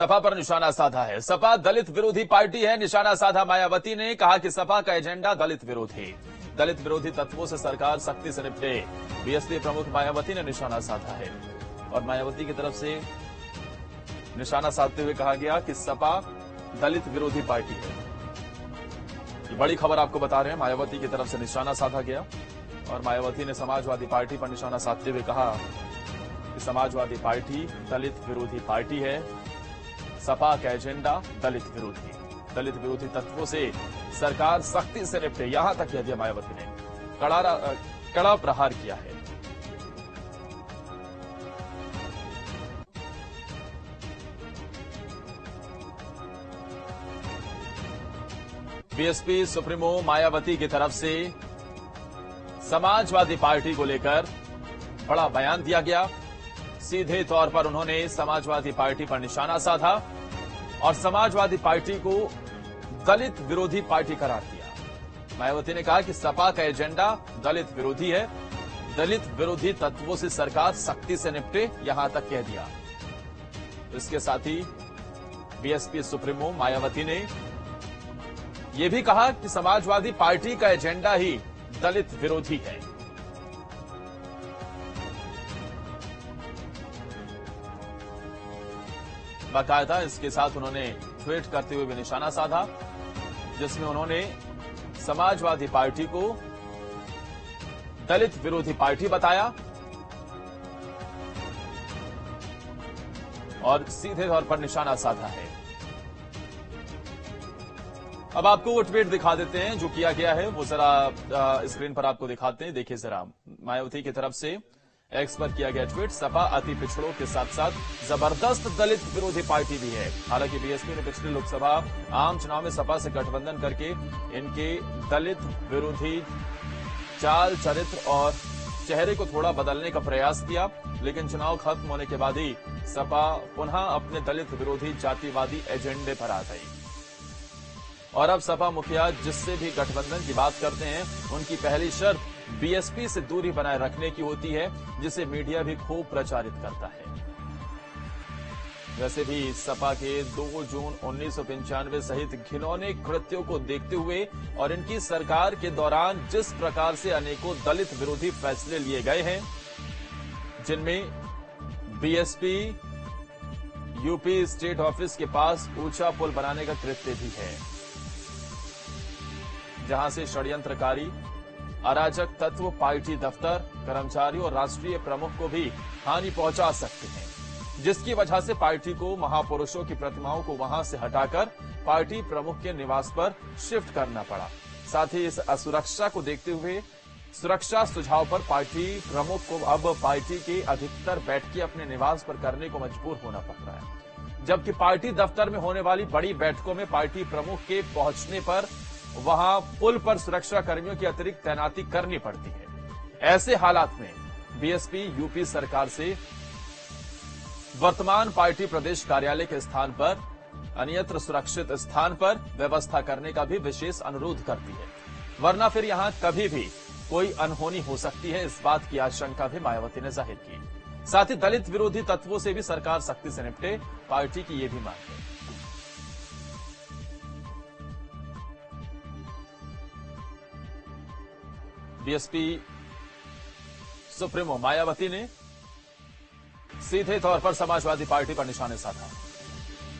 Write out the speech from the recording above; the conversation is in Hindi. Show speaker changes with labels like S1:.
S1: सपा पर निशाना साधा है। सपा दलित विरोधी पार्टी है, निशाना साधा मायावती ने। कहा कि सपा का एजेंडा दलित विरोधी तत्वों से सरकार सख्ती से निपटे। बीएसपी प्रमुख मायावती ने निशाना साधा है और मायावती की तरफ से निशाना साधते हुए कहा गया कि सपा दलित विरोधी पार्टी है। ये बड़ी खबर आपको बता रहे हैं, मायावती की तरफ से निशाना साधा गया और मायावती ने समाजवादी पार्टी पर निशाना साधते हुए कहा कि समाजवादी पार्टी दलित विरोधी पार्टी है। सपा का एजेंडा दलित विरोधी तत्वों से सरकार सख्ती से निपटे, यहां तक कह दिया मायावती ने। कड़ा प्रहार किया है। बीएसपी सुप्रीमो मायावती की तरफ से समाजवादी पार्टी को लेकर बड़ा बयान दिया गया। सीधे तौर पर उन्होंने समाजवादी पार्टी पर निशाना साधा और समाजवादी पार्टी को दलित विरोधी पार्टी करार दिया। मायावती ने कहा कि सपा का एजेंडा दलित विरोधी है, दलित विरोधी तत्वों से सरकार सख्ती से निपटे, यहां तक कह दिया। इसके साथ ही बीएसपी सुप्रीमो मायावती ने यह भी कहा कि समाजवादी पार्टी का एजेंडा ही दलित विरोधी है। बाकायदा इसके साथ उन्होंने ट्वीट करते हुए भी निशाना साधा, जिसमें उन्होंने समाजवादी पार्टी को दलित विरोधी पार्टी बताया और सीधे तौर पर निशाना साधा है। अब आपको वो ट्वीट दिखा देते हैं जो किया गया है, वो जरा स्क्रीन पर आपको दिखाते हैं। देखिए जरा, मायावती की तरफ से एक्स पर किया गया ट्वीट। सपा अति पिछड़ों के साथ साथ जबरदस्त दलित विरोधी पार्टी भी है। हालांकि बीएसपी ने पिछले लोकसभा आम चुनाव में सपा से गठबंधन करके इनके दलित विरोधी चाल चरित्र और चेहरे को थोड़ा बदलने का प्रयास किया, लेकिन चुनाव खत्म होने के बाद ही सपा पुनः अपने दलित विरोधी जातिवादी एजेंडे पर आ गई और अब सपा मुखिया जिससे भी गठबंधन की बात करते हैं, उनकी पहली शर्त बीएसपी से दूरी बनाए रखने की होती है, जिसे मीडिया भी खूब प्रचारित करता है। वैसे भी सपा के 2 जून 1995 सहित घिनौने कृत्यों को देखते हुए और इनकी सरकार के दौरान जिस प्रकार से अनेकों दलित विरोधी फैसले लिए गए हैं, जिनमें बीएसपी यूपी स्टेट ऑफिस के पास ऊंचा पुल बनाने का कृत्य भी है, जहां से षड्यंत्रकारी अराजक तत्व पार्टी दफ्तर, कर्मचारियों और राष्ट्रीय प्रमुख को भी हानि पहुंचा सकते हैं, जिसकी वजह से पार्टी को महापुरुषों की प्रतिमाओं को वहां से हटाकर पार्टी प्रमुख के निवास पर शिफ्ट करना पड़ा। साथ ही इस असुरक्षा को देखते हुए सुरक्षा सुझाव पर पार्टी प्रमुख को अब पार्टी के अधिकतर बैठकें अपने निवास पर करने को मजबूर होना पड़ रहा है, जबकि पार्टी दफ्तर में होने वाली बड़ी बैठकों में पार्टी प्रमुख के पहुंचने पर वहां पुल पर सुरक्षा कर्मियों की अतिरिक्त तैनाती करनी पड़ती है। ऐसे हालात में बीएसपी यूपी सरकार से वर्तमान पार्टी प्रदेश कार्यालय के स्थान पर अन्यत्र सुरक्षित स्थान पर व्यवस्था करने का भी विशेष अनुरोध करती है, वरना फिर यहां कभी भी कोई अनहोनी हो सकती है। इस बात की आशंका भी मायावती ने जाहिर की। साथ ही दलित विरोधी तत्वों से भी सरकार सख्ती से निपटे, पार्टी की यह भी मांग है। बीएसपी सुप्रीमो मायावती ने सीधे तौर पर समाजवादी पार्टी पर निशाने साधा।